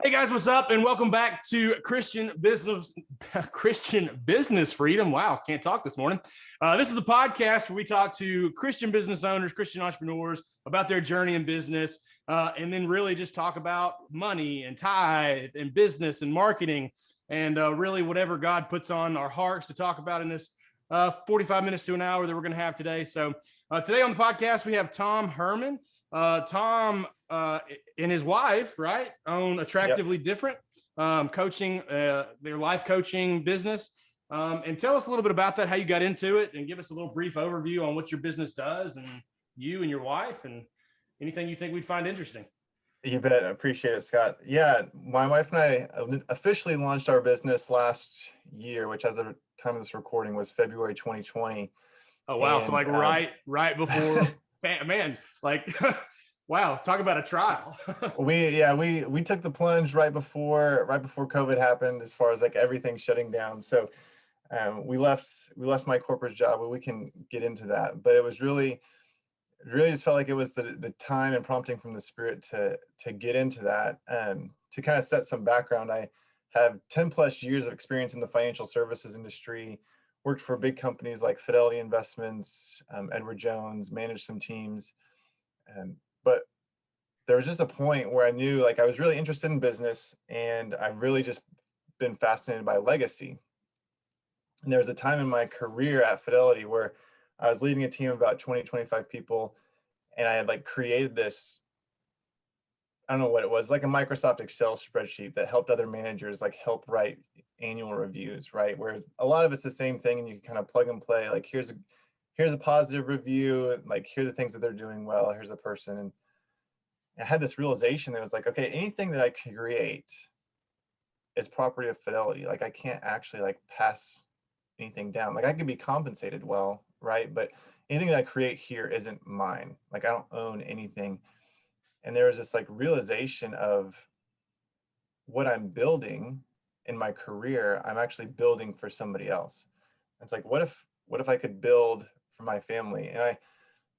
Hey guys, what's up? And welcome back to Christian Business Freedom. Wow, can't talk this morning. This is the podcast where we talk to Christian business owners, Christian entrepreneurs about their journey in business, and then really just talk about money and tithe and business and marketing, and really whatever God puts on our hearts to talk about in this 45 minutes to an hour that we're going to have today. So today on the podcast, we have Tom Hermann. Tom and his wife, right, own Attractively Different coaching, their life coaching business. And tell us a little bit about that, how you got into it, and give us a little brief overview on what your business does and you and your wife and anything you think we'd find interesting. You bet. I appreciate it, Scott. Yeah, my wife and I officially launched our business last year, which as of the time of this recording was February 2020. Oh, wow. And, so like right before, man, like, wow, talk about a trial. we took the plunge right before COVID happened, as far as like everything shutting down. So we left my corporate job, but we can get into that. But it was really just felt like it was the time and prompting from the Spirit to get into that. To kind of set some background, I have 10 plus years of experience in the financial services industry, worked for big companies like Fidelity Investments, Edward Jones, managed some teams. But there was just a point where I knew, like, I was really interested in business, and I've really just been fascinated by legacy. And there was a time in my career at Fidelity where I was leading a team of about 20, 25 people, and I had like created this, I don't know what it was, like a Microsoft Excel spreadsheet that helped other managers like help write annual reviews, right? Where a lot of it's the same thing, and you can kind of plug and play, like here's a positive review, like here are the things that they're doing well, here's a person. And I had this realization that was like, okay, anything that I create is property of Fidelity. Like I can't actually like pass anything down. Like I could be compensated well, right? But anything that I create here isn't mine. Like I don't own anything. And there was this like realization of what I'm building in my career, I'm actually building for somebody else. It's like, what if I could build for my family? And I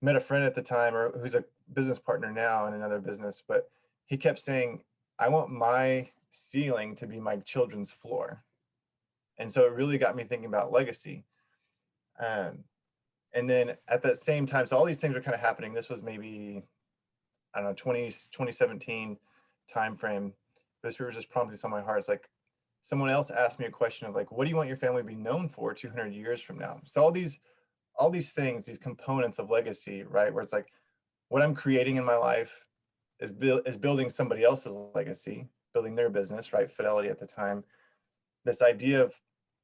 met a friend at the time, or who's a business partner now in another business, but he kept saying, I want my ceiling to be my children's floor. And so it really got me thinking about legacy. And then at that same time, so all these things were kind of happening. This was maybe, I don't know, 2017 timeframe. This was just prompting on my heart. It's like someone else asked me a question of like, what do you want your family to be known for 200 years from now? So all these things, these components of legacy, right? Where it's like what I'm creating in my life is building somebody else's legacy, building their business, right? Fidelity at the time. This idea of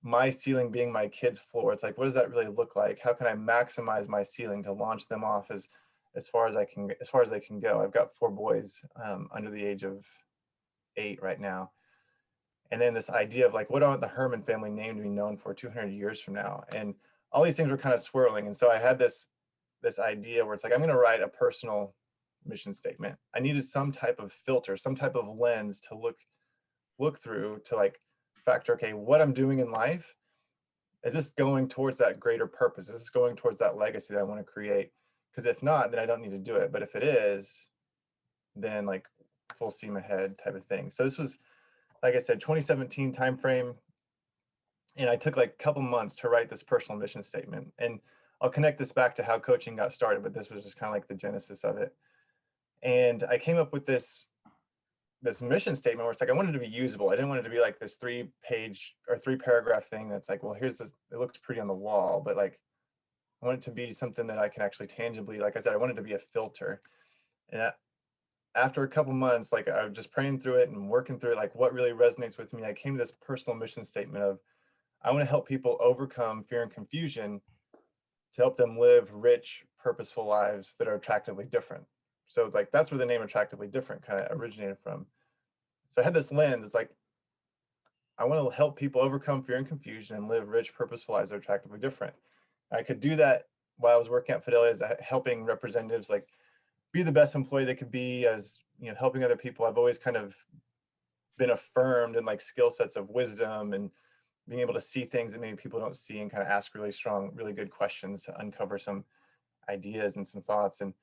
my ceiling being my kid's floor. It's like, what does that really look like? How can I maximize my ceiling to launch them off as far as they can go? I've got 4 boys under the age of 8 right now. And then this idea of like, what do I want the Hermann family name to be known for 200 years from now? And all these things were kind of swirling. And so I had this idea where it's like, I'm going to write a personal mission statement. I needed some type of filter, some type of lens to look through to like factor, okay, what I'm doing in life, is this going towards that greater purpose? Is this going towards that legacy that I want to create? Because if not, then I don't need to do it. But if it is, then like full steam ahead type of thing. So this was, like I said, 2017 timeframe. And I took like a couple months to write this personal mission statement. And I'll connect this back to how coaching got started, but this was just kind of like the genesis of it. And I came up with this mission statement where it's like, I wanted it to be usable. I didn't want it to be like this 3-page or 3-paragraph thing that's like, well, here's this, it looks pretty on the wall, but like, I want it to be something that I can actually tangibly, like I said, I want it to be a filter. And after a couple months, like I was just praying through it and working through it, like what really resonates with me, I came to this personal mission statement of, I want to help people overcome fear and confusion to help them live rich, purposeful lives that are attractively different. So it's like, that's where the name Attractively Different kind of originated from. So I had this lens. It's like, I want to help people overcome fear and confusion and live rich, purposeful lives that are attractively different. I could do that while I was working at Fidelity, as helping representatives like be the best employee they could be, as you know, helping other people. I've always kind of been affirmed in like skill sets of wisdom and being able to see things that maybe people don't see, and kind of ask really strong, really good questions to uncover some ideas and some thoughts. And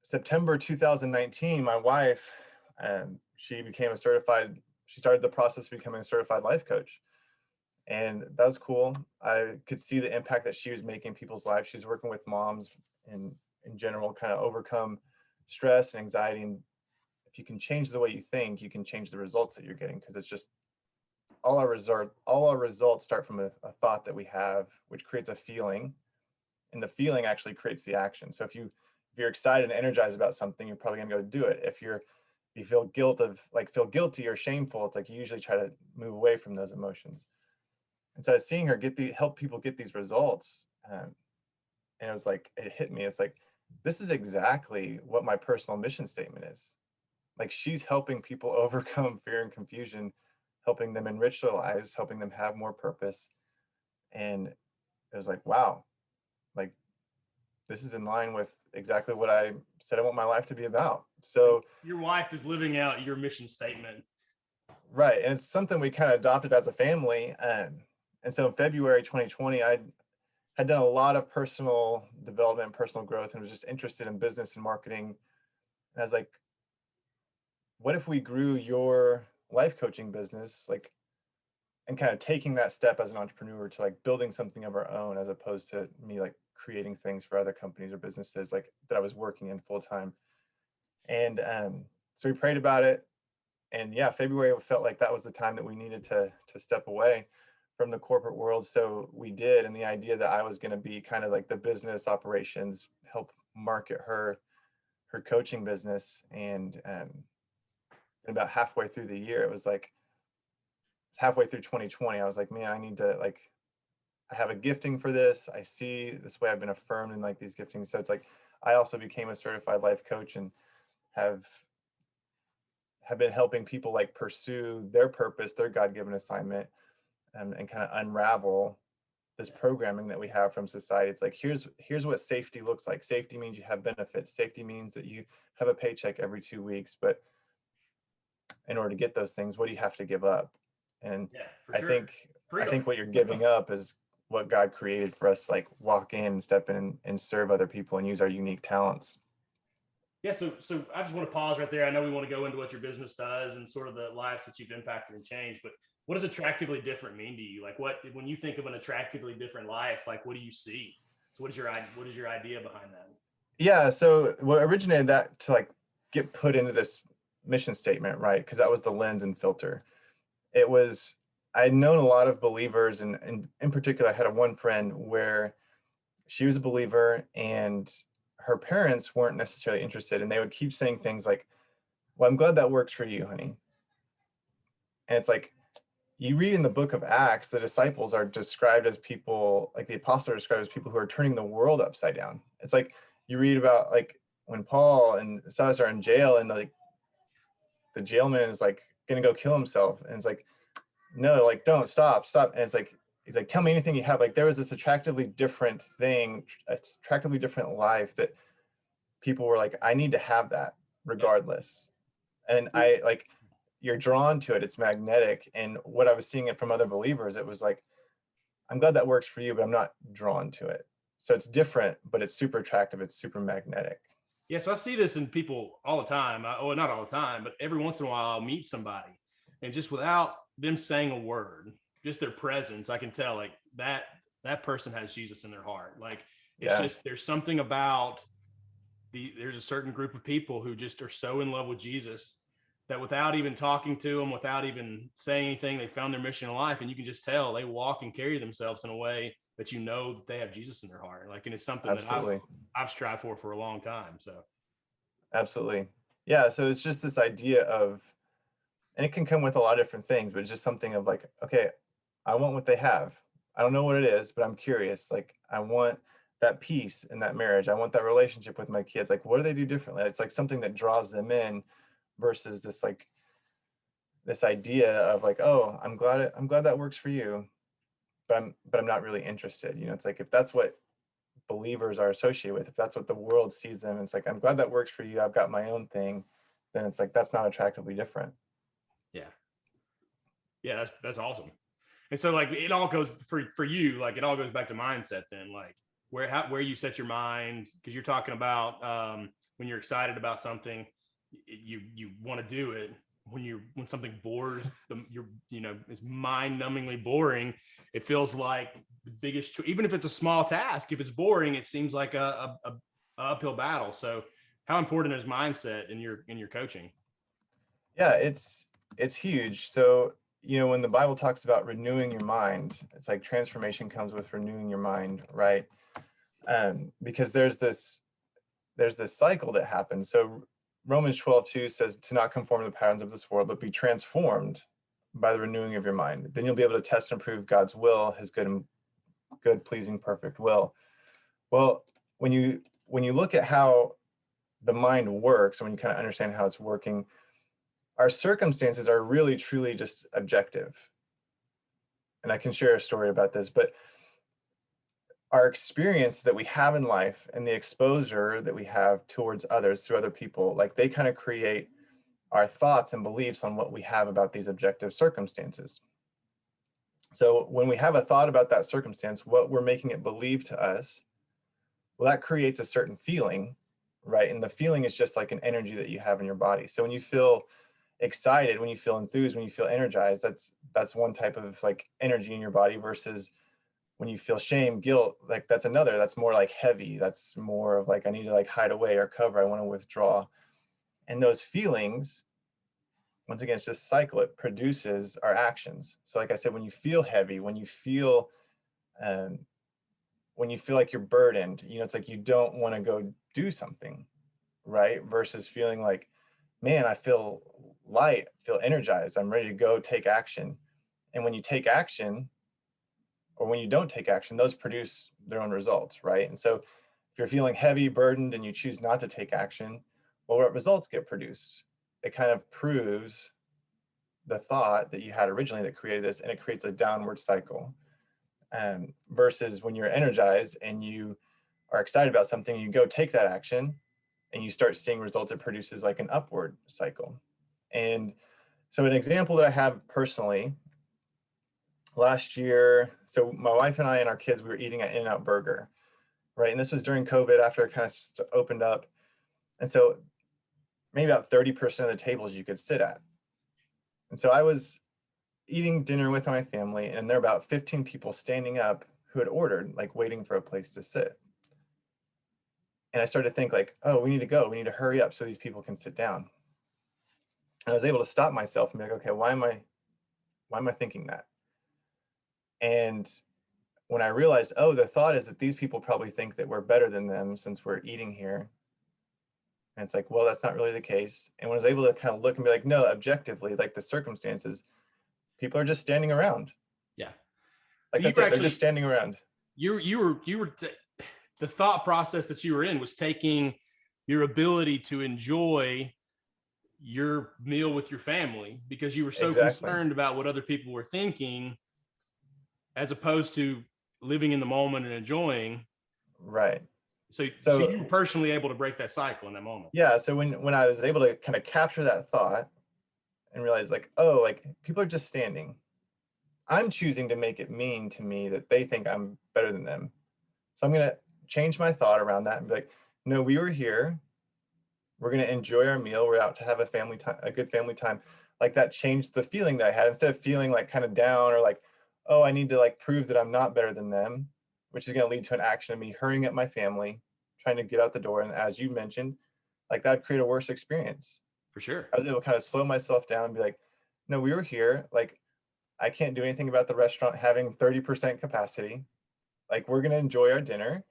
September 2019, my wife, she started the process of becoming a certified life coach. And that was cool. I could see the impact that she was making in people's lives. She's working with moms in general, kind of overcome stress and anxiety. And if you can change the way you think, you can change the results that you're getting, because it's just all our results start from a thought that we have, which creates a feeling, and the feeling actually creates the action. So if you're excited and energized about something, you're probably gonna go do it. If you feel feel guilty or shameful, it's like you usually try to move away from those emotions. And so I was seeing her help people get these results, and it was like, it hit me. It's like, this is exactly what my personal mission statement is. Like, she's helping people overcome fear and confusion, helping them enrich their lives, helping them have more purpose. And it was like, wow, like, this is in line with exactly what I said I want my life to be about. So your wife is living out your mission statement. right. And it's something we kind of adopted as a family. And so in February 2020, I had done a lot of personal development, personal growth, and was just interested in business and marketing. And I was like, what if we grew your life coaching business, like, and kind of taking that step as an entrepreneur to like building something of our own, as opposed to me like creating things for other companies or businesses like that I was working in full time. And so we prayed about it. And yeah, February felt like that was the time that we needed to step away from the corporate world. So we did. And the idea that I was going to be kind of like the business operations, help market her coaching business. And about halfway through the year, it was like halfway through 2020, I was like, man, I need to like, I have a gifting for this. I see this way I've been affirmed in like these giftings. So it's like, I also became a certified life coach and have been helping people like pursue their purpose, their God-given assignment, and kind of unravel this programming that we have from society. It's like, here's what safety looks like. Safety means you have benefits. Safety means that you have a paycheck every 2 weeks. But in order to get those things, what do you have to give up? And Yeah, for I sure. think Freedom. I think what you're giving up is what God created for us to like walk in and step in and serve other people and use our unique talents. Yeah, so I just want to pause right there. I know we want to go into what your business does and sort of the lives that you've impacted and changed, but what does attractively different mean to you? Like, when you think of an attractively different life, like, what do you see? So what is your idea behind that? Yeah, so what originated that to like get put into this mission statement, right? Because that was the lens and filter. It was, I'd known a lot of believers, and in particular, I had one friend where she was a believer and her parents weren't necessarily interested, and they would keep saying things like, well, I'm glad that works for you, honey. And it's like, you read in the book of Acts, the disciples are described as people, like the apostles are described as people who are turning the world upside down. It's like, you read about like when Paul and Silas are in jail and like the jailman is like gonna go kill himself, and it's like, no, like, don't, stop. And it's like, he's like, tell me anything you have. Like, there was this attractively different thing, attractively different life that people were like, I need to have that regardless. And I like, you're drawn to it. It's magnetic. And what I was seeing it from other believers, it was like, I'm glad that works for you, but I'm not drawn to it. So it's different, but it's super attractive. It's super magnetic. Yeah, so I see this in people all the time. Well, not all the time, but every once in a while I'll meet somebody, and just without them saying a word, just their presence, I can tell like that person has Jesus in their heart. Like, it's Yeah. just, there's something about there's a certain group of people who just are so in love with Jesus that without even talking to them, without even saying anything, they found their mission in life, and you can just tell they walk and carry themselves in a way that you know that they have Jesus in their heart. Like, and it's something Absolutely. that I've strived for a long time. So Absolutely. Yeah. So it's just this idea of, and it can come with a lot of different things, but it's just something of like, okay, I want what they have. I don't know what it is, but I'm curious. Like, I want that peace in that marriage. I want that relationship with my kids. Like, what do they do differently? It's like something that draws them in versus this like this idea of like, oh, I'm glad that works for you, but I'm not really interested. You know, it's like, if that's what believers are associated with, if that's what the world sees them, it's like, I'm glad that works for you, I've got my own thing, then it's like, that's not attractively different. yeah, that's awesome. And so like it all goes for you, like it all goes back to mindset then, like where you set your mind, because you're talking about when you're excited about something, you want to do it. When something bores it's mind-numbingly boring, it feels like the biggest, even if it's a small task, if it's boring, it seems like a uphill battle. So how important is mindset in your coaching? Yeah, it's huge. So, when the Bible talks about renewing your mind, it's like transformation comes with renewing your mind, right? Because there's this cycle that happens. So Romans 12:2 says to not conform to the patterns of this world, but be transformed by the renewing of your mind. Then you'll be able to test and prove God's will, his good, pleasing, perfect will. Well, when you look at how the mind works, and when you kind of understand how it's working, our circumstances are really truly just objective. And I can share a story about this, but our experience that we have in life and the exposure that we have towards others through other people, like they kind of create our thoughts and beliefs on what we have about these objective circumstances. So when we have a thought about that circumstance, what we're making it believe to us, well, that creates a certain feeling, right? And the feeling is just like an energy that you have in your body. So when you feel excited, when you feel enthused, when you feel energized, that's one type of like energy in your body, versus when you feel shame, guilt, like that's more like heavy. That's more of like, I need to like hide away or cover. I want to withdraw. And those feelings, once again, it's just cycle. It produces our actions. So like I said, when you feel heavy, um, when you feel like you're burdened, it's like you don't want to go do something, right? Versus feeling like, man, I feel light, feel energized. I'm ready to go take action. And when you take action, or when you don't take action, those produce their own results, right? And so if you're feeling heavy, burdened, and you choose not to take action, well, what results get produced? It kind of proves the thought that you had originally that created this, and it creates a downward cycle. Versus when you're energized and you are excited about something, you go take that action and you start seeing results, it produces like an upward cycle. And so an example that I have personally, last year, so my wife and I and our kids, we were eating at In-N-Out Burger, right? And this was during COVID, after it kind of opened up. And so maybe about 30% of the tables you could sit at. And so I was eating dinner with my family, and there were about 15 people standing up who had ordered, like waiting for a place to sit. And I started to think like, oh, we need to go. We need to hurry up so these people can sit down. And I was able to stop myself and be like, okay, why am I thinking that? And when I realized, oh, the thought is that these people probably think that we're better than them since we're eating here. And it's like, well, that's not really the case. And when I was able to kind of look and be like, no, objectively, like the circumstances, people are just standing around. Yeah. Like that's it. They're just standing around. The thought process that you were in was taking your ability to enjoy your meal with your family, because you were so concerned about what other people were thinking, as opposed to living in the moment and enjoying. Right. So you were personally able to break that cycle in that moment. Yeah. So when I was able to kind of capture that thought and realize like, oh, like people are just standing, I'm choosing to make it mean to me that they think I'm better than them. So I'm going to change my thought around that and be like, no, we were here. We're going to enjoy our meal. We're out to have a good family time. Like that changed the feeling that I had. Instead of feeling like kind of down or like, oh, I need to like prove that I'm not better than them, which is going to lead to an action of me hurrying up my family, trying to get out the door. And as you mentioned, like that'd create a worse experience. For sure. I was able to kind of slow myself down and be like, no, we were here. Like, I can't do anything about the restaurant having 30% capacity. Like, we're going to enjoy our dinner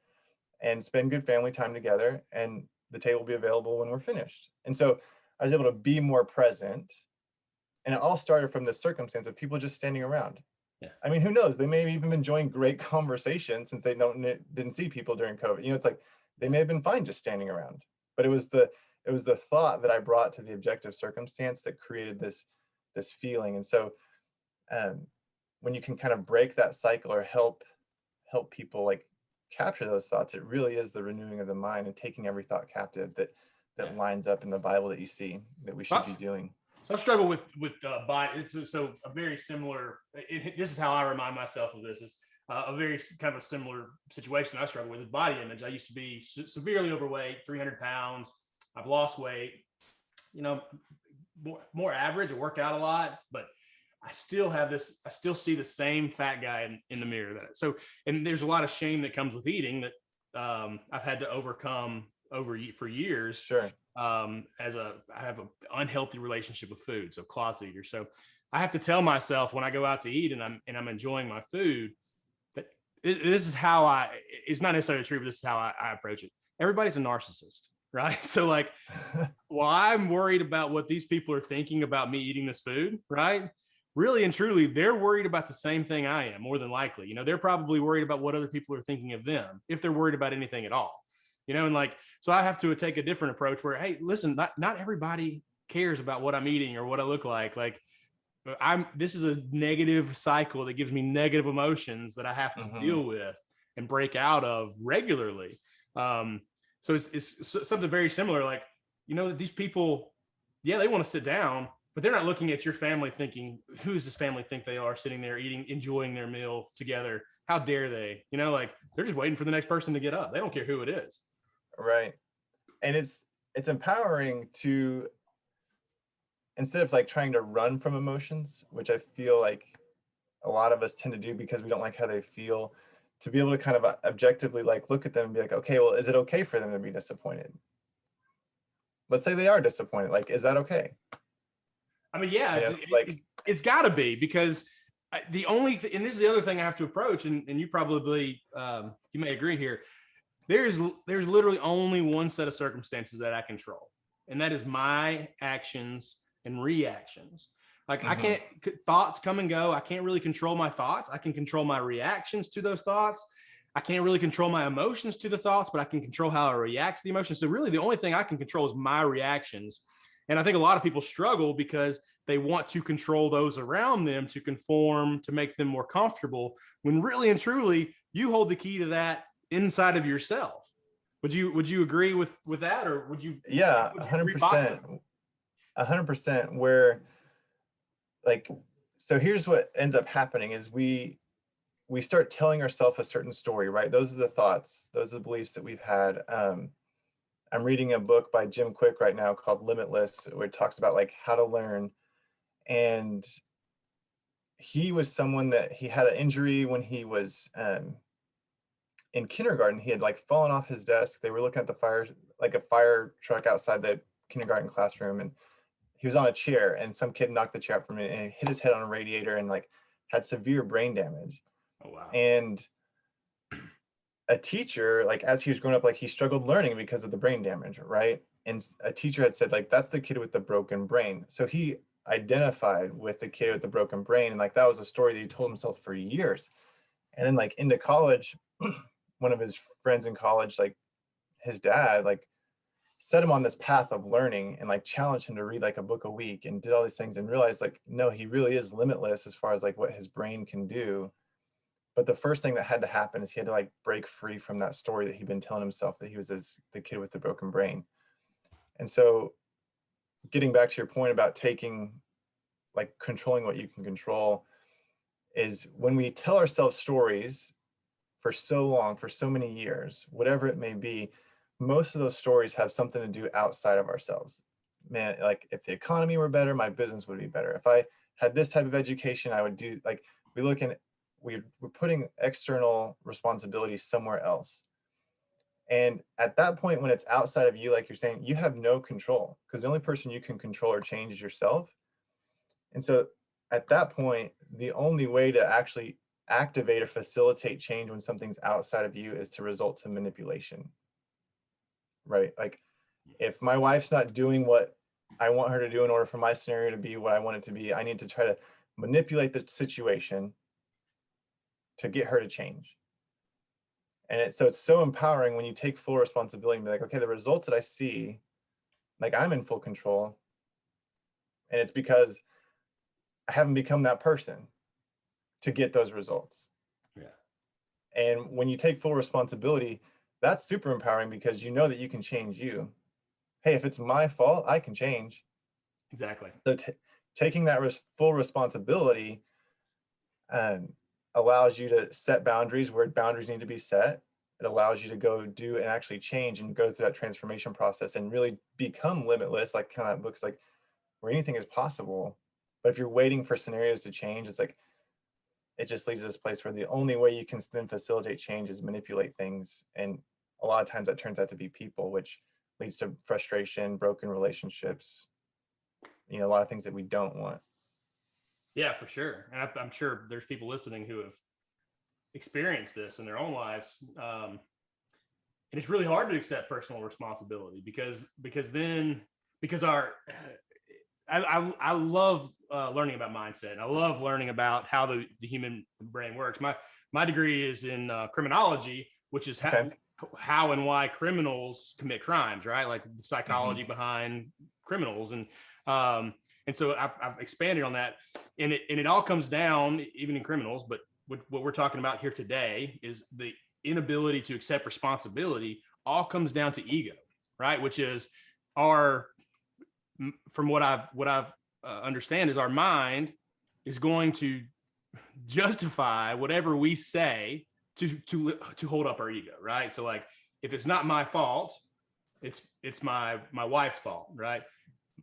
and spend good family time together, and the table will be available when we're finished. And so I was able to be more present. And it all started from this circumstance of people just standing around. Yeah. I mean, who knows? They may have even been enjoying great conversation since they didn't see people during COVID. It's like they may have been fine just standing around. But it was the thought that I brought to the objective circumstance that created this feeling. And so when you can kind of break that cycle or help people like capture those thoughts, it really is the renewing of the mind and taking every thought captive that lines up in the Bible that you see that we should be doing. So I struggle with body. So a very similar. This is how I remind myself of this. Is a very kind of a similar situation I struggle with body image. I used to be severely overweight, 300 pounds. I've lost weight. you know, more average. I work out a lot, but I still have this, I still see the same fat guy in the mirror. And there's a lot of shame that comes with eating that I've had to overcome for years. Sure. I have an unhealthy relationship with food. So closet eater. So I have to tell myself when I go out to eat and I'm enjoying my food, that this is how it's not necessarily true, but this is how I approach it. Everybody's a narcissist, right? So like, well, I'm worried about what these people are thinking about me eating this food, right? Really and truly, they're worried about the same thing I am, more than likely. You know, they're probably worried about what other people are thinking of them, if they're worried about anything at all. You know, and like, so I have to take a different approach where, hey, listen, not everybody cares about what I'm eating or what I look like. Like, this is a negative cycle that gives me negative emotions that I have to deal with and break out of regularly. So it's something very similar. Like, you know, these people, yeah, they want to sit down, but they're not looking at your family thinking, who does this family think they are, sitting there eating, enjoying their meal together? How dare they? You know, like, they're just waiting for the next person to get up. They don't care who it is. Right. And it's empowering to, instead of like trying to run from emotions, which I feel like a lot of us tend to do because we don't like how they feel, to be able to kind of objectively like look at them and be like, okay, well, is it okay for them to be disappointed? Let's say they are disappointed. Like, is that okay? I mean, yeah, You know, like, it's got to be, because the only thing, and this is the other thing I have to approach, and you probably you may agree here. There's literally only one set of circumstances that I control, and that is my actions and reactions. Like, I can't, thoughts come and go. I can't really control my thoughts. I can control my reactions to those thoughts. I can't really control my emotions to the thoughts, but I can control how I react to the emotions. So really the only thing I can control is my reactions. And I think a lot of people struggle because they want to control those around them to conform, to make them more comfortable, when really and truly you hold the key to that inside of yourself. Would you agree with that, or would you? Yeah, 100%. 100%. Where, like, so here's what ends up happening is we start telling ourselves a certain story, right? Those are the thoughts, those are the beliefs that we've had. I'm reading a book by Jim Quick right now called Limitless, where it talks about like how to learn. And he was someone that he had an injury when he was in kindergarten. He had like fallen off his desk. They were looking at the fire truck outside the kindergarten classroom, and he was on a chair, and some kid knocked the chair out from him and hit his head on a radiator and like had severe brain damage. Oh, wow. And a teacher, like as he was growing up, like he struggled learning because of the brain damage, right? And a teacher had said, like, that's the kid with the broken brain. So he identified with the kid with the broken brain. And like that was a story that he told himself for years. And then like into college, one of his friends in college, like his dad, like set him on this path of learning and like challenged him to read like a book a week and did all these things, and realized like, no, he really is limitless as far as like what his brain can do. But the first thing that had to happen is he had to like break free from that story that he'd been telling himself, that he was the kid with the broken brain. And so getting back to your point about like controlling what you can control, is when we tell ourselves stories for so long, for so many years, whatever it may be, most of those stories have something to do outside of ourselves. Man, like if the economy were better, my business would be better. If I had this type of education, I would do, like, we're putting external responsibilities somewhere else. And at that point, when it's outside of you, like you're saying, you have no control, because the only person you can control or change is yourself. And so at that point, the only way to actually activate or facilitate change when something's outside of you is to resort to manipulation, right? Like if my wife's not doing what I want her to do in order for my scenario to be what I want it to be, I need to try to manipulate the situation to get her to change. And so it's so empowering when you take full responsibility and be like, okay, the results that I see, like I'm in full control. And it's because I haven't become that person to get those results. Yeah. And when you take full responsibility, that's super empowering, because you know that you can change you. Hey, if it's my fault, I can change. Exactly. So taking that full responsibility allows you to set boundaries where boundaries need to be set, It allows you to go do and actually change and go through that transformation process and really become limitless. Like kind of that book's like where anything is possible. But if you're waiting for scenarios to change, it's like it just leads to this place where the only way you can then facilitate change is manipulate things. And a lot of times that turns out to be people, which leads to frustration, broken relationships, a lot of things that we don't want. Yeah, for sure. And I'm sure there's people listening who have experienced this in their own lives. And it's really hard to accept personal responsibility because I love learning about mindset. And I love learning about how the human brain works. My degree is in criminology, which is how and why criminals commit crimes, right? Like the psychology behind criminals. And so I've expanded on that, and it all comes down, even in criminals, but what we're talking about here today is the inability to accept responsibility all comes down to ego, right? Which is from what I've understand is our mind is going to justify whatever we say to hold up our ego, right? So like, if it's not my fault, it's my wife's fault, right?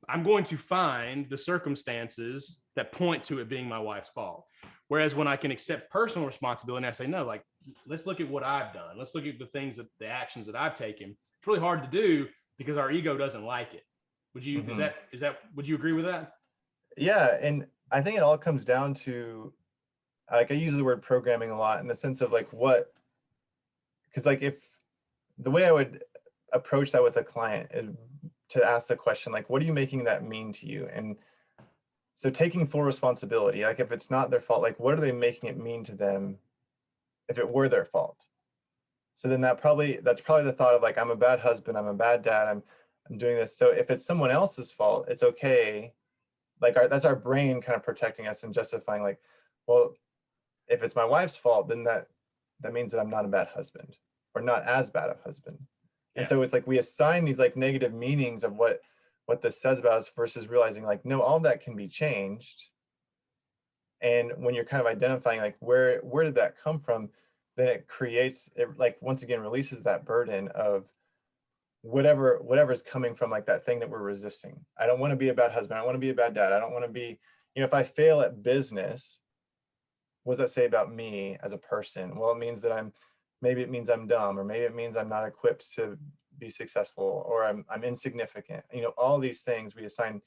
I'm going to find the circumstances that point to it being my wife's fault. Whereas when I can accept personal responsibility, I say, no, like, let's look at what I've done. Let's look at the actions that I've taken. It's really hard to do because our ego doesn't like it. Would you, would you agree with that? Yeah. And I think it all comes down to, like, I use the word programming a lot in the sense of like because like if the way I would approach that with a client is to ask the question, like, what are you making that mean to you? And so taking full responsibility, like if it's not their fault, like what are they making it mean to them if it were their fault? So then that's probably the thought of like, I'm a bad husband, I'm a bad dad, I'm doing this. So if it's someone else's fault, it's okay. Like that's our brain kind of protecting us and justifying like, well, if it's my wife's fault, then that means that I'm not a bad husband or not as bad a husband. Yeah. And so it's like we assign these like negative meanings of what this says about us versus realizing like, no, all that can be changed. And when you're kind of identifying like where did that come from, then it like once again releases that burden of whatever's coming from like that thing that we're resisting. I don't want to be a bad husband. I don't want to be a bad dad. I don't want to be, if I fail at business, what does that say about me as a person? Well, it means that maybe it means I'm dumb, or maybe it means I'm not equipped to be successful, or I'm insignificant. All these things, we assign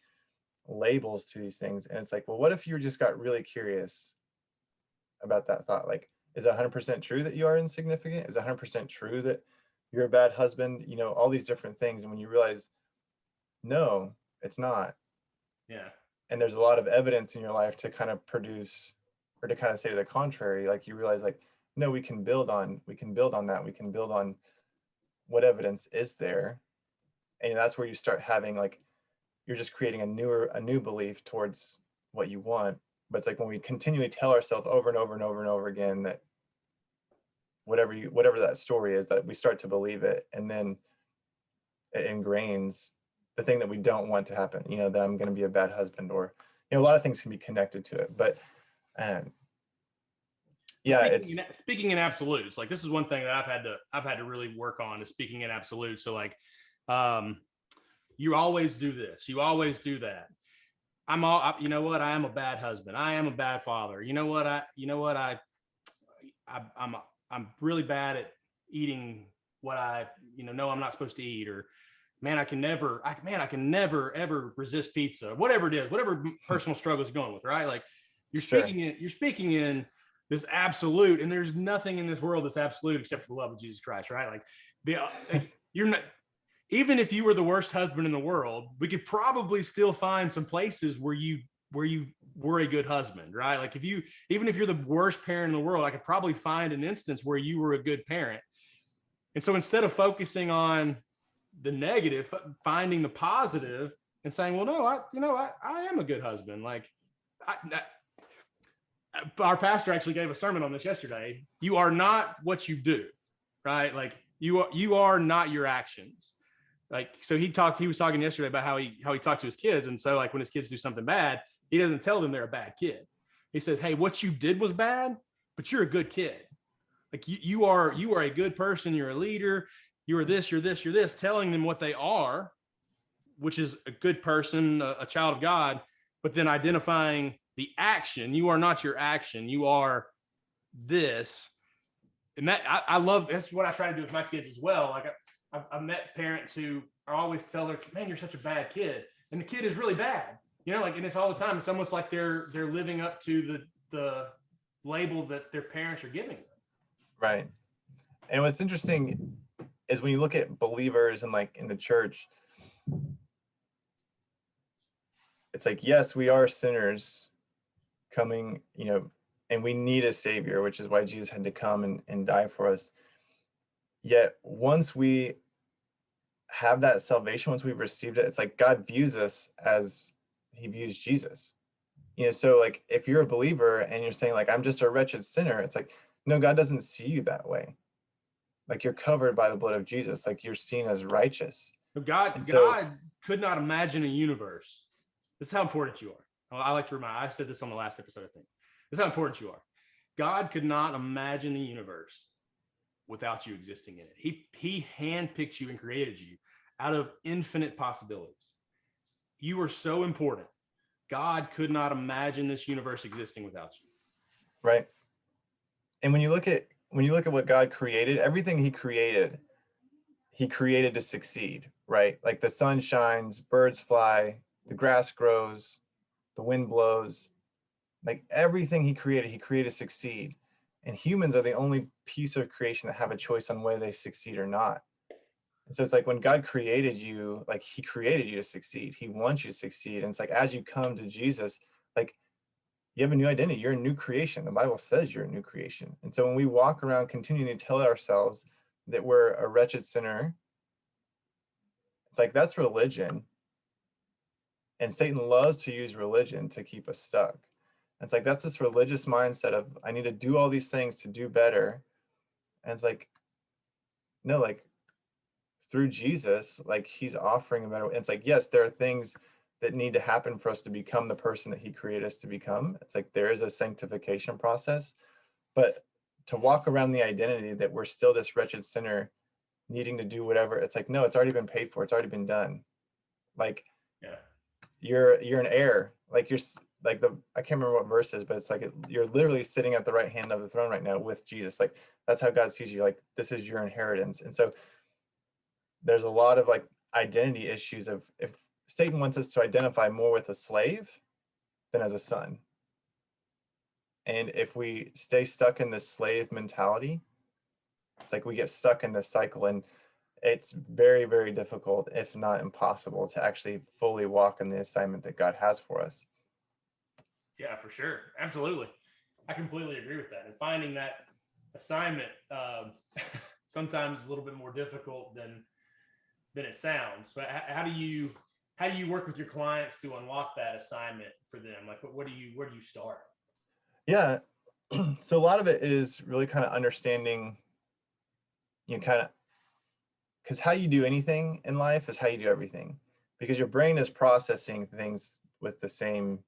labels to these things. And it's like, well, what if you just got really curious about that thought? Like, is it 100% true that you are insignificant? Is it 100% true that you're a bad husband? All these different things. And when you realize, no, it's not. Yeah. And there's a lot of evidence in your life to kind of produce, or to kind of say to the contrary, like you realize like, no, we can build on that. We can build on what evidence is there. And that's where you start having like, you're just creating a new belief towards what you want. But it's like when we continually tell ourselves over and over and over and over again that whatever that story is, that we start to believe it, and then it ingrains the thing that we don't want to happen, that I'm going to be a bad husband, or a lot of things can be connected to it. But yeah, speaking in absolutes, like this is one thing that I've had to really work on, is speaking in absolutes. So like, you always do this, you always do that. You know what? I am a bad husband. I am a bad father. I'm really bad at eating what I, know I'm not supposed to eat, or man, I can never ever resist pizza, whatever it is, whatever personal struggle is going with, right? Like you're speaking in this absolute, and there's nothing in this world that's absolute except for the love of Jesus Christ, right? Like you're not, even if you were the worst husband in the world, we could probably still find some places where you were a good husband, right? Like even if you're the worst parent in the world, I could probably find an instance where you were a good parent. And so instead of focusing on the negative, finding the positive and saying, well, no, I am a good husband. Like our pastor actually gave a sermon on this yesterday. You are not what you do, right? Like you are not your actions. Like, so he was talking yesterday about how he talked to his kids. And so like when his kids do something bad, he doesn't tell them they're a bad kid. He says, hey, what you did was bad, but you're a good kid. Like you are a good person. You're a leader. You are this, you're this, you're this, telling them what they are, which is a good person, a child of God, but then identifying the action. You are not your action. You are this. And that I love, that's what I try to do with my kids as well. Like I've met parents who are always tell their, man, you're such a bad kid. And the kid is really bad, you know, like, and it's all the time. It's almost like they're living up to the label that their parents are giving them. Right. And what's interesting is when you look at believers and like in the church, it's like, yes, we are sinners coming, you know, and we need a savior, which is why Jesus had to come and die for us. Yet once we have that salvation, once we've received it, it's like God views us as he views Jesus. You know, so like if you're a believer and you're saying like, I'm just a wretched sinner, it's like, no, God doesn't see you that way. Like you're covered by the blood of Jesus. Like you're seen as righteous. God could not imagine a universe. This is how important you are. I like to remind, I said this on the last episode, I think. This is how important you are. God could not imagine the universe without you existing in it. He handpicked you and created you out of infinite possibilities. You are so important. God could not imagine this universe existing without you. Right. And when you look at what God created, everything he created to succeed, right? Like the sun shines, birds fly, the grass grows, the wind blows. Like everything he created to succeed. And humans are the only piece of creation that have a choice on whether they succeed or not. And so it's like when God created you, like he created you to succeed. He wants you to succeed. And it's like as you come to Jesus, like you have a new identity. You're a new creation. The Bible says you're a new creation. And so when we walk around continuing to tell ourselves that we're a wretched sinner, it's like that's religion. And Satan loves to use religion to keep us stuck. And it's like that's this religious mindset of I need to do all these things to do better. And it's like, no, like through Jesus, like he's offering a better way. It's like, yes, there are things that need to happen for us to become the person that he created us to become. It's like there is a sanctification process, but to walk around the identity that we're still this wretched sinner needing to do whatever, it's like, no, it's already been paid for. It's already been done. Like, yeah, you're an heir. Like you're like I can't remember what verse is, but it's like you're literally sitting at the right hand of the throne right now with Jesus. Like that's how God sees you. Like this is your inheritance. And so there's a lot of like identity issues of if Satan wants us to identify more with a slave than as a son. And if we stay stuck in this slave mentality, it's like we get stuck in this cycle, and it's very, very difficult, if not impossible, to actually fully walk in the assignment that God has for us. Yeah, for sure. Absolutely. I completely agree with that. And finding that assignment sometimes is a little bit more difficult than it sounds. But how do you work with your clients to unlock that assignment for them? Like, where do you start? Yeah. So a lot of it is really kind of understanding, kind of, because how you do anything in life is how you do everything, because your brain is processing things with the same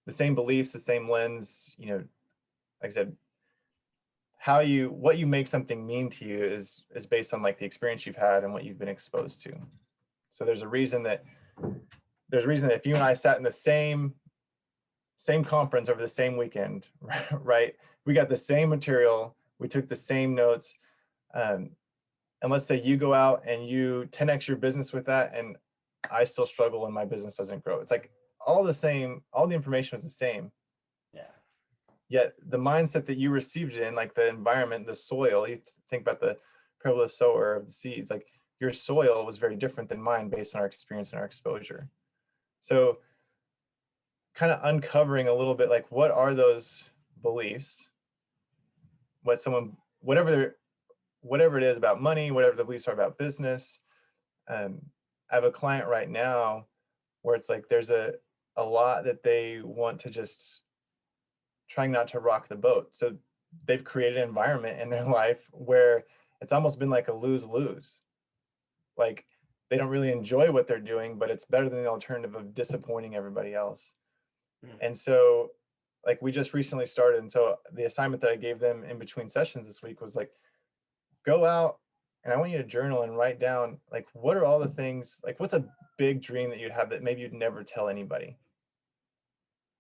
beliefs, the same lens, like I said, what you make something mean to you is based on like the experience you've had and what you've been exposed to. So there's a reason that if you and I sat in the same conference over the same weekend, right? We got the same material, we took the same notes, and let's say you go out and you 10x your business with that, and I still struggle and my business doesn't grow. It's like all the information was the same. Yeah. Yet the mindset that you received it in, like the environment, the soil, you think about the parable of the sower of the seeds, like your soil was very different than mine based on our experience and our exposure. So kind of uncovering a little bit, like what are those beliefs, whatever it is about money, whatever the beliefs are about business. I have a client right now where it's like there's a lot that they want to just trying not to rock the boat. So they've created an environment in their life where it's almost been like a lose-lose. Like they don't really enjoy what they're doing, but it's better than the alternative of disappointing everybody else. And so like we just recently started. And so the assignment that I gave them in between sessions this week was like, go out and I want you to journal and write down, like, what are all the things, like, what's a big dream that you have that maybe you'd never tell anybody?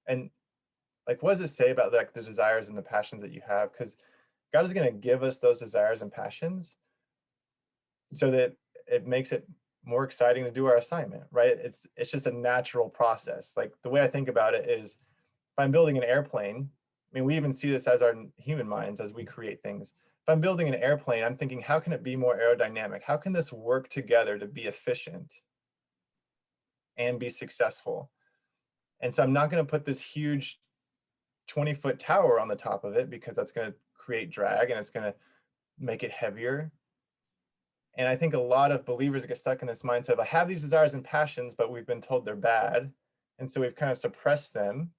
And like, what does it say about like the desires and the passions that you have? Because God is going to give us those desires and passions so that it makes it more exciting to do our assignment, right? It's just a natural process. Like the way I think about it is, if I'm building an airplane, I mean, we even see this as our human minds as we create things. If I'm building an airplane, I'm thinking, how can it be more aerodynamic? How can this work together to be efficient and be successful? And so I'm not going to put this huge 20-foot tower on the top of it because that's going to create drag and it's going to make it heavier. And I think a lot of believers get stuck in this mindset of, I have these desires and passions, but we've been told they're bad. And so we've kind of suppressed them.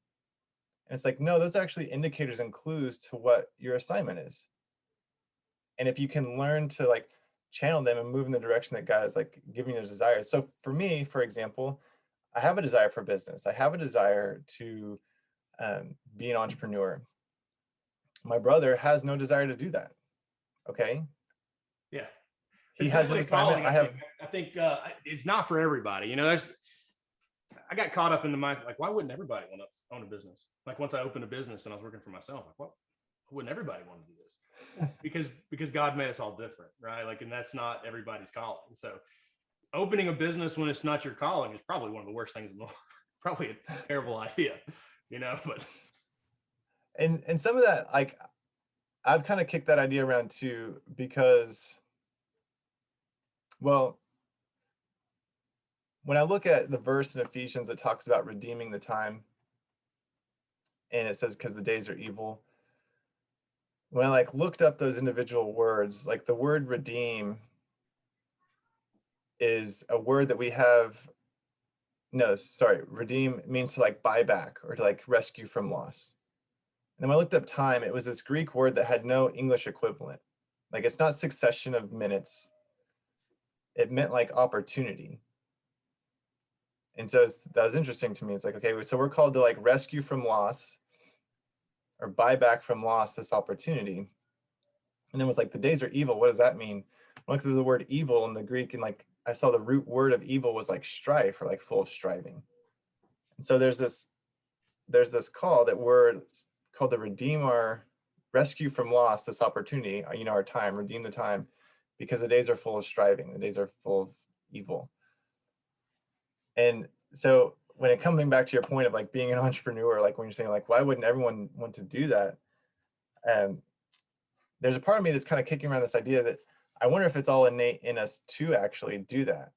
And it's like, no, those are actually indicators and clues to what your assignment is. And if you can learn to like channel them and move in the direction that God is like giving you those desires. So for me, for example, I have a desire for business. I have a desire to be an entrepreneur. My brother has no desire to do that. Okay. Yeah. He has an assignment. I think it's not for everybody. You know, I got caught up in the mindset, like, why wouldn't everybody want to own a business? Like once I opened a business and I was working for myself, like, well, wouldn't everybody want to do this? because God made us all different, right? Like, and that's not everybody's calling. So opening a business when it's not your calling is probably one of the worst things in the world. Probably a terrible idea, you know, but. And some of that, like, I've kind of kicked that idea around too, because, well, when I look at the verse in Ephesians that talks about redeeming the time, and it says, because the days are evil. When I like looked up those individual words, like the word redeem is a word that we have. No, sorry, redeem means to like buy back or to like rescue from loss. And when I looked up time, it was this Greek word that had no English equivalent. Like it's not succession of minutes. It meant like opportunity. And so that was interesting to me. It's like, okay, so we're called to like rescue from loss or buy back from loss this opportunity. And then it was like, the days are evil. What does that mean? I looked through the word evil in the Greek and like, I saw the root word of evil was like strife or like full of striving. And so there's this call that we're called to redeem our rescue from loss, this opportunity, you know, our time, redeem the time, because the days are full of striving. The days are full of evil. And so when it coming back to your point of like being an entrepreneur, like when you're saying like, why wouldn't everyone want to do that? There's a part of me that's kind of kicking around this idea that I wonder if it's all innate in us to actually do that.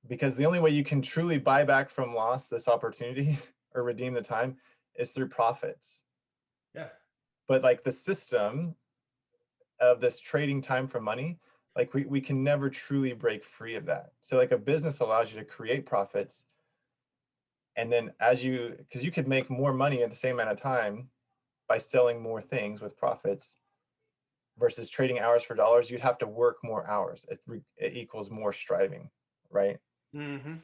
Because the only way you can truly buy back from loss this opportunity or redeem the time is through profits. Yeah. But like the system of this trading time for money, like we can never truly break free of that. So like a business allows you to create profits. And then because you could make more money at the same amount of time by selling more things with profits versus trading hours for dollars, you'd have to work more hours. It equals more striving, right? Mm-hmm.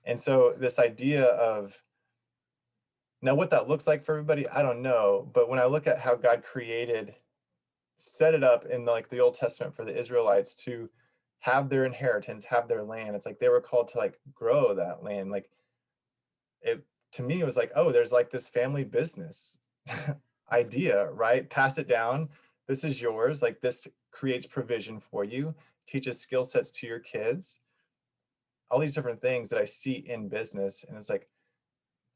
And so this idea of, now what that looks like for everybody, I don't know. But when I look at how God set it up in like the Old Testament for the Israelites to have their inheritance, have their land, it's like they were called to like grow that land. Like to me, it was like, oh, there's like this family business idea, right? Pass it down. This is yours. Like this creates provision for you, teaches skill sets to your kids, all these different things that I see in business. And it's like,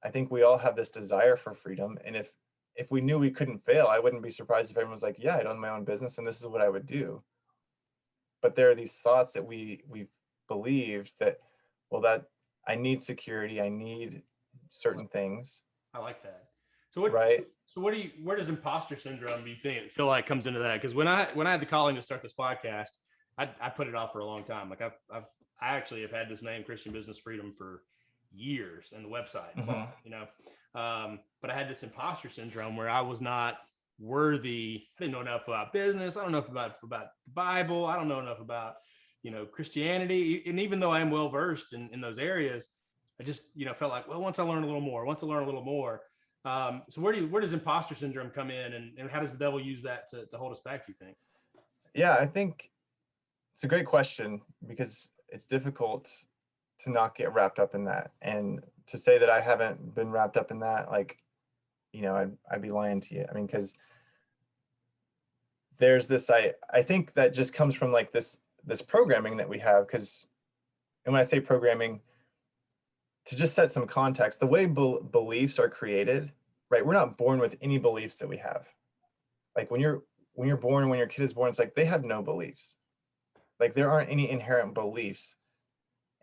I think we all have this desire for freedom. And if we knew we couldn't fail, I wouldn't be surprised if everyone was like, yeah, I'd own my own business and this is what I would do. But there are these thoughts that we've believed that, well, that I need security, I need certain things. I like that. So what, right? So where does imposter syndrome do you feel like comes into that? Because when I had the calling to start this podcast, I put it off for a long time. Like I actually have had this name Christian Business Freedom for years and the website, Mm-hmm. you know, but I had this imposter syndrome where I was not worthy. I didn't know enough about business. I don't know enough about the Bible. I don't know enough about, you know, Christianity. And even though I am well versed in those areas, I just, you know, felt like, well, once I learn a little more, So where does imposter syndrome come in, and how does the devil use that to hold us back, do you think? Yeah, I think it's a great question because it's difficult to not get wrapped up in that. And to say that I haven't been wrapped up in that, like, I'd be lying to you. I mean, because there's this, I think that just comes from like this programming that we have. And when I say programming, to just set some context, the way beliefs are created, right? We're not born with any beliefs that we have. Like when you're born and when your kid is born, it's like they have no beliefs. Like there aren't any inherent beliefs.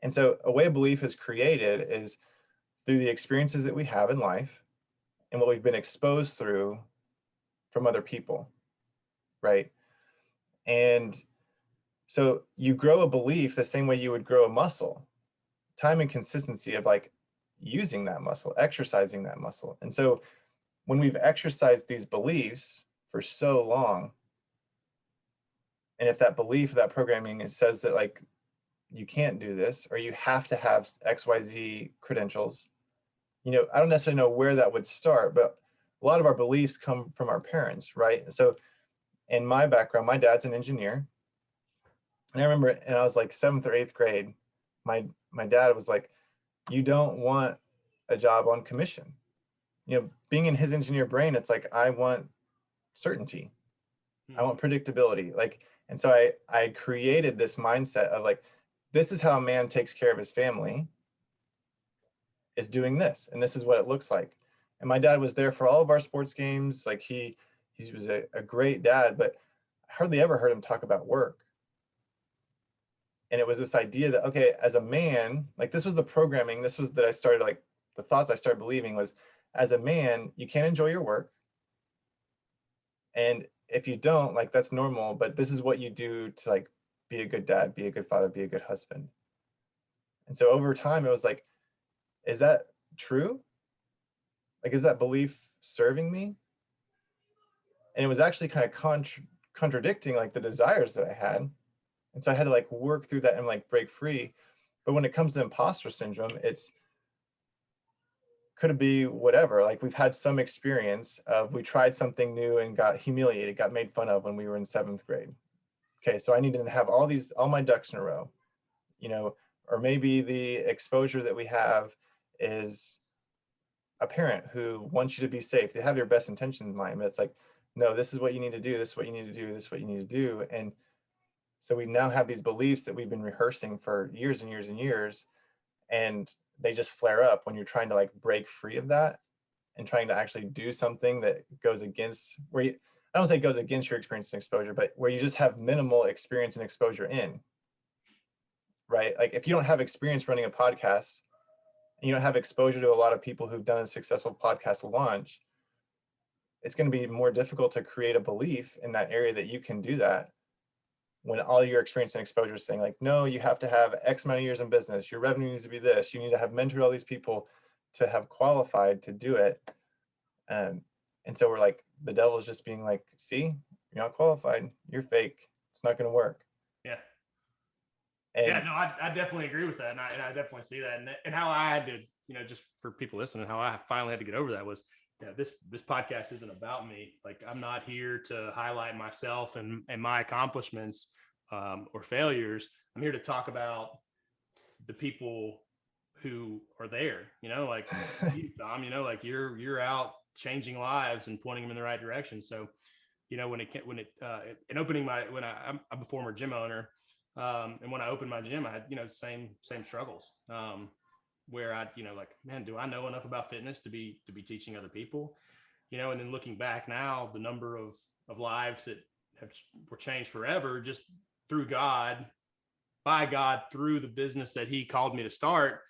And so a way a belief is created is through the experiences that we have in life and what we've been exposed through from other people, right? And so you grow a belief the same way you would grow a muscle, time and consistency of like using that muscle, exercising that muscle. And so when we've exercised these beliefs for so long, and if that belief, that programming says that like you can't do this or you have to have XYZ credentials, I don't necessarily know where that would start, but a lot of our beliefs come from our parents, right? So in my background, my dad's an engineer. And I remember, and I was like 7th or 8th grade, my dad was like, you don't want a job on commission. Being in his engineer brain, it's like, I want certainty. I want predictability. Like, and so I created this mindset of like, this is how a man takes care of his family, is doing this. And this is what it looks like. And my dad was there for all of our sports games. Like he was a great dad, but I hardly ever heard him talk about work. And it was this idea that, okay, as a man, like this was the programming, this was that I started, like the thoughts I started believing was, as a man, you can't enjoy your work. And if you don't, like that's normal, but this is what you do to like be a good dad, be a good father, be a good husband. And so over time, it was like, is that true? Like, is that belief serving me? And it was actually kind of contradicting like the desires that I had. And so I had to like work through that and like break free. But when it comes to imposter syndrome, could it be whatever? Like we've had some experience of we tried something new and got humiliated, got made fun of when we were in 7th grade. Okay, so I needed to have all my ducks in a row, or maybe the exposure that we have is a parent who wants you to be safe. They have your best intentions in mind, but it's like, no, this is what you need to do. This is what you need to do. This is what you need to do. And so we now have these beliefs that we've been rehearsing for years and years and years, and they just flare up when you're trying to like break free of that and trying to actually do something that goes against I don't say goes against your experience and exposure, but where you just have minimal experience and exposure in, right? Like if you don't have experience running a podcast and you don't have exposure to a lot of people who've done a successful podcast launch, it's going to be more difficult to create a belief in that area that you can do that when all your experience and exposure is saying like, no, you have to have X amount of years in business. Your revenue needs to be this. You need to have mentored all these people to have qualified to do it. And so we're like, the devil's just being like, see, you're not qualified. You're fake. It's not going to work. Yeah. And yeah, no, I definitely agree with that. And I definitely see that. And how I had to, just for people listening, how I finally had to get over that was, this podcast isn't about me. Like I'm not here to highlight myself and my accomplishments or failures. I'm here to talk about the people who are there, like you, Tom, like you're out changing lives and pointing them in the right direction. So, in opening I'm a former gym owner. And when I opened my gym, I had, same struggles. Where I, like, man, do I know enough about fitness to be teaching other people? And then looking back now, the number of lives that were changed forever just through God, by God, through the business that He called me to start.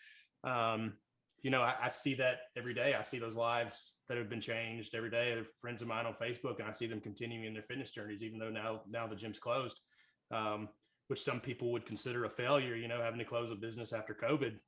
I see that every day. I see those lives that have been changed every day. They're friends of mine on Facebook, and I see them continuing in their fitness journeys, even though now the gym's closed, which some people would consider a failure, having to close a business after COVID.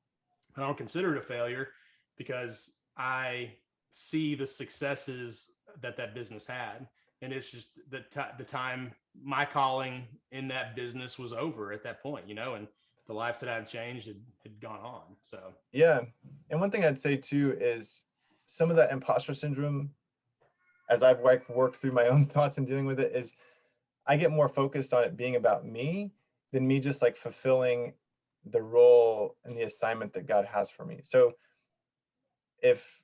I don't consider it a failure because I see the successes that business had. And it's just the time my calling in that business was over at that point, and the lives that I had changed had gone on. So, yeah. And one thing I'd say too is some of that imposter syndrome, as I've worked through my own thoughts and dealing with it, is I get more focused on it being about me than me just like fulfilling the role and the assignment that God has for me. So if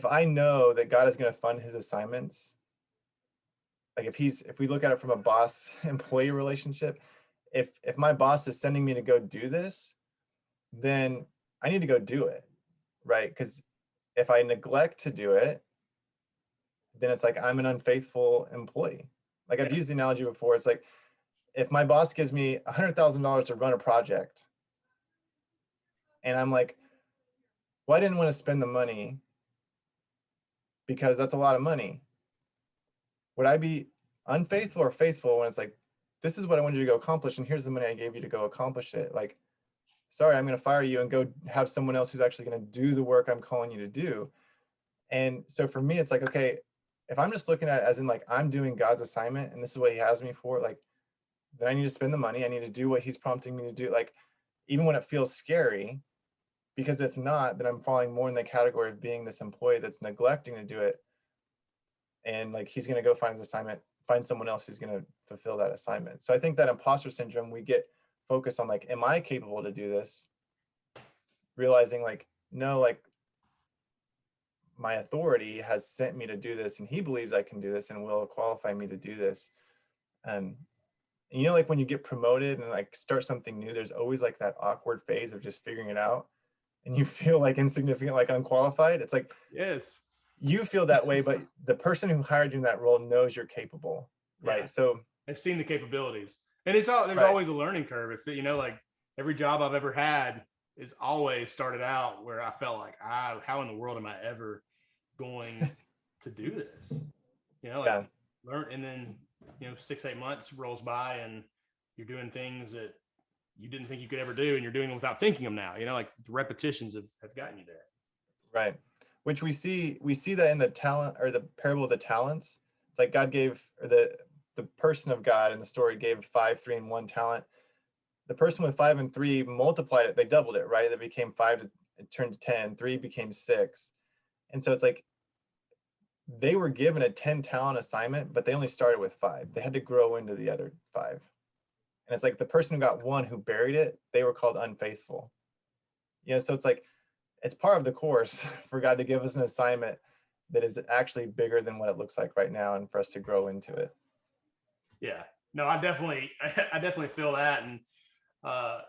I know that God is going to fund his assignments, like if we look at it from a boss employee relationship, if my boss is sending me to go do this, then I need to go do it, right? Because if I neglect to do it, then it's like I'm an unfaithful employee. Like I've used the analogy before. It's like if my boss gives me $100,000 to run a project, and I'm like, well, I didn't want to spend the money because that's a lot of money. Would I be unfaithful or faithful when it's like, this is what I wanted you to go accomplish, and here's the money I gave you to go accomplish it? Like, sorry, I'm going to fire you and go have someone else who's actually going to do the work I'm calling you to do. And so for me, it's like, okay, if I'm just looking at it as in like, I'm doing God's assignment and this is what he has me for, like, then I need to spend the money. I need to do what he's prompting me to do. Like, even when it feels scary, because if not, then I'm falling more in the category of being this employee that's neglecting to do it. And like, he's going to go find his assignment, find someone else who's going to fulfill that assignment. So I think that imposter syndrome, we get focused on like, am I capable to do this? Realizing like, no, like my authority has sent me to do this and he believes I can do this and will qualify me to do this. And you know, like when you get promoted and like start something new, there's always like that awkward phase of just figuring it out and you feel like insignificant, like unqualified. It's like, yes, you feel that way, but the person who hired you in that role knows you're capable, right? Yeah. So I've seen the capabilities, and there's always a learning curve. If you know, like every job I've ever had is always started out where I felt like, how in the world am I ever going to do this? You know, like learn, and then 6-8 months rolls by and you're doing things that you didn't think you could ever do, and you're doing them without thinking them now. Like the repetitions have gotten you there. Right. Which we see that in the talent, or the parable of the talents. It's like God gave, or the person of God in the story gave 5, 3, and 1 talent. The person with 5 and 3 multiplied it. They doubled it, right? That became 5, it turned to 10, 3 became 6. And so it's like they were given a 10 talent assignment, but they only started with 5. They had to grow into the other 5. And it's like the person who got 1, who buried it, they were called unfaithful. So it's like, it's part of the course for God to give us an assignment that is actually bigger than what it looks like right now, and for us to grow into it. Yeah, no, I definitely feel that. And, a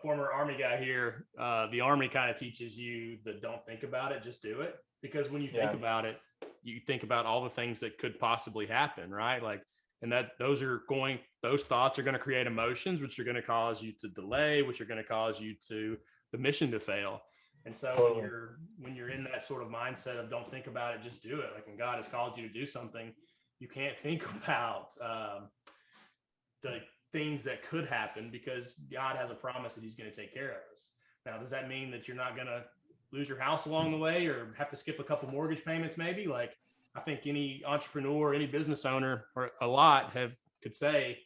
former Army guy here, the Army kind of teaches you the don't think about it, just do it. Because when you think about it, you think about all the things that could possibly happen, right? Like, and those thoughts are going to create emotions, which are going to cause you to delay, which are going to cause you to the mission to fail. And so totally. when you're in that sort of mindset of don't think about it, just do it. Like when God has called you to do something, you can't think about the things that could happen, because God has a promise that he's going to take care of us. Now, does that mean that you're not going to lose your house along the way or have to skip a couple mortgage payments? Maybe. Like, I think any entrepreneur, any business owner, or a lot could say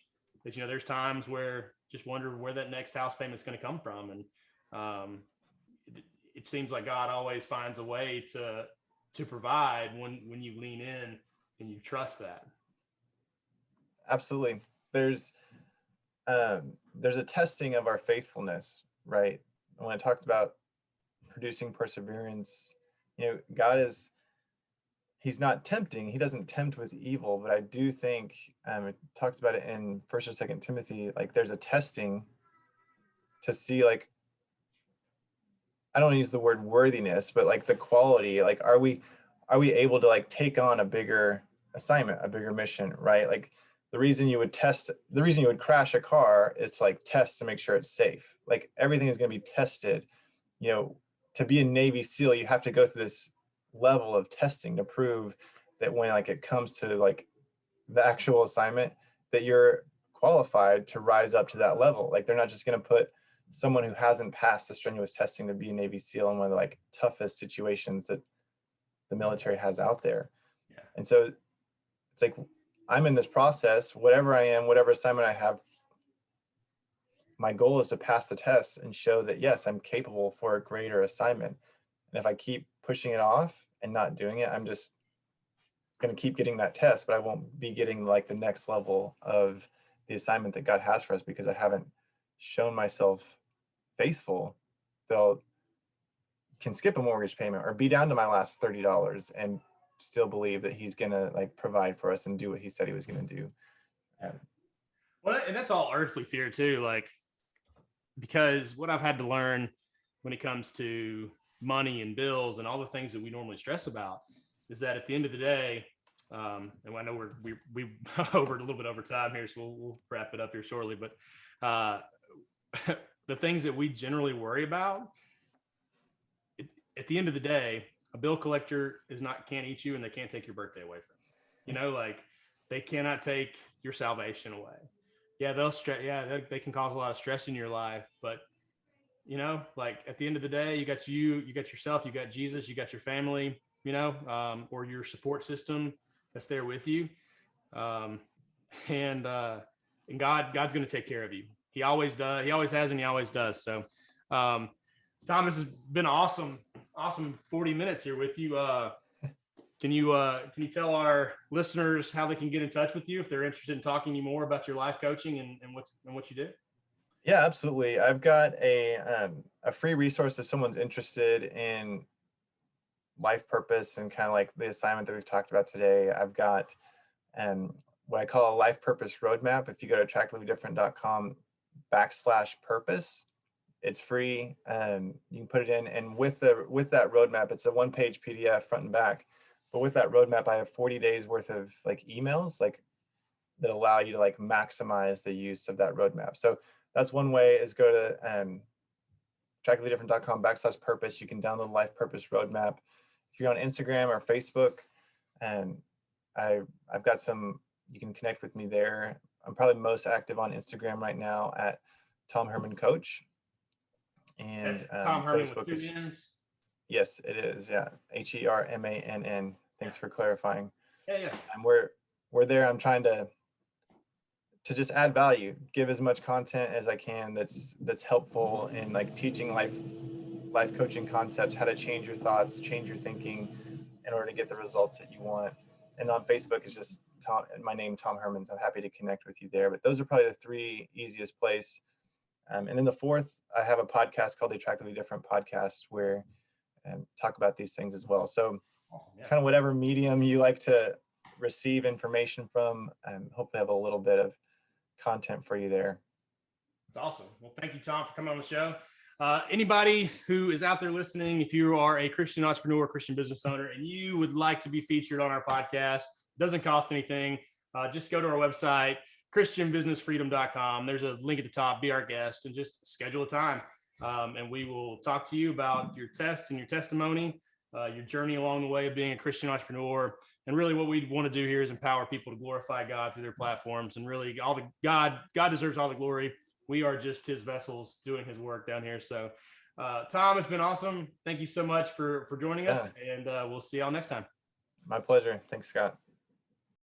that, there's times where just wonder where that next house payment is going to come from. And it seems like God always finds a way to provide when you lean in and you trust that. Absolutely. There's a testing of our faithfulness, right? When I talked about producing perseverance, God he's not tempting. He doesn't tempt with evil, but I do think it talks about it in 1st or 2nd Timothy, like there's a testing to see, like, I don't use the word worthiness, but like the quality, like, are we able to like take on a bigger assignment, a bigger mission, right? Like the reason you would crash a car is to like test to make sure it's safe. Like everything is going to be tested. To be a Navy SEAL, you have to go through this level of testing to prove that when like it comes to like the actual assignment, that you're qualified to rise up to that level. Like they're not just going to put someone who hasn't passed the strenuous testing to be a Navy SEAL in one of the like toughest situations that the military has out there. Yeah. And so it's like, I'm in this process, whatever I am, whatever assignment I have, my goal is to pass the test and show that, yes, I'm capable for a greater assignment. And if I keep pushing it off and not doing it, I'm just going to keep getting that test, but I won't be getting like the next level of the assignment that God has for us, because I haven't shown myself faithful that I can skip a mortgage payment or be down to my last $30 and still believe that he's going to like provide for us and do what he said he was going to do. Well, and that's all earthly fear too. Like, because what I've had to learn when it comes to money and bills and all the things that we normally stress about is that at the end of the day, and I know we over a little bit over time here, so we'll wrap it up here shortly. But the things that we generally worry about, at the end of the day, a bill collector can't eat you, and they can't take your birthday away from you. You know, like they cannot take your salvation away. Yeah, they'll stress. Yeah, they can cause a lot of stress in your life, but you know, like at the end of the day, you got yourself, you got Jesus, you got your family, you know, or your support system that's there with you. And God's going to take care of you. He always does. He always has, and he always does. So, Thomas, has been awesome 40 minutes here with you. Can you tell our listeners how they can get in touch with you if they're interested in talking to you more about your life coaching and what you do? Yeah, absolutely. I've got a free resource if someone's interested in life purpose and kind of like the assignment that we've talked about today. I've got what I call a life purpose roadmap. If you go to attractivelydifferent.com/purpose, it's free. You can put it in, and with that roadmap, it's a 1-page PDF front and back. But with that roadmap, I have 40 days worth of like emails like that allow you to like maximize the use of that roadmap. So that's one way, is go to attractivelydifferent.com/purpose. You can download Life Purpose Roadmap. If you're on Instagram or Facebook, and I've got some, you can connect with me there. I'm probably most active on Instagram right now at Tom Hermann Coach. And that's Tom Hermann Facebook with 2 N's. Yes, it is. Yeah, HERMANN. Thanks for clarifying. Yeah. And we're there. I'm trying to just add value, give as much content as I can that's helpful in like teaching life coaching concepts, how to change your thoughts, change your thinking in order to get the results that you want. And on Facebook is just my name, Tom Hermann. So I'm happy to connect with you there. But those are probably the 3 easiest place. And then the 4th, I have a podcast called the Attractively Different Podcast, where talk about these things as well. So awesome, yeah. Kind of whatever medium you like to receive information from, hopefully have a little bit of content for you there. That's awesome. Well, thank you, Tom, for coming on the show. Anybody who is out there listening, if you are a Christian entrepreneur, Christian business owner, and you would like to be featured on our podcast, it doesn't cost anything. Just go to our website, christianbusinessfreedom.com. There's a link at the top, be our guest, and just schedule a time. And we will talk to you about your test and your testimony, your journey along the way of being a Christian entrepreneur. And really what we want to do here is empower people to glorify God through their platforms. And really God deserves all the glory. We are just his vessels doing his work down here. So Tom, it's been awesome. Thank you so much for joining us, and we'll see y'all next time. My pleasure. Thanks, Scott.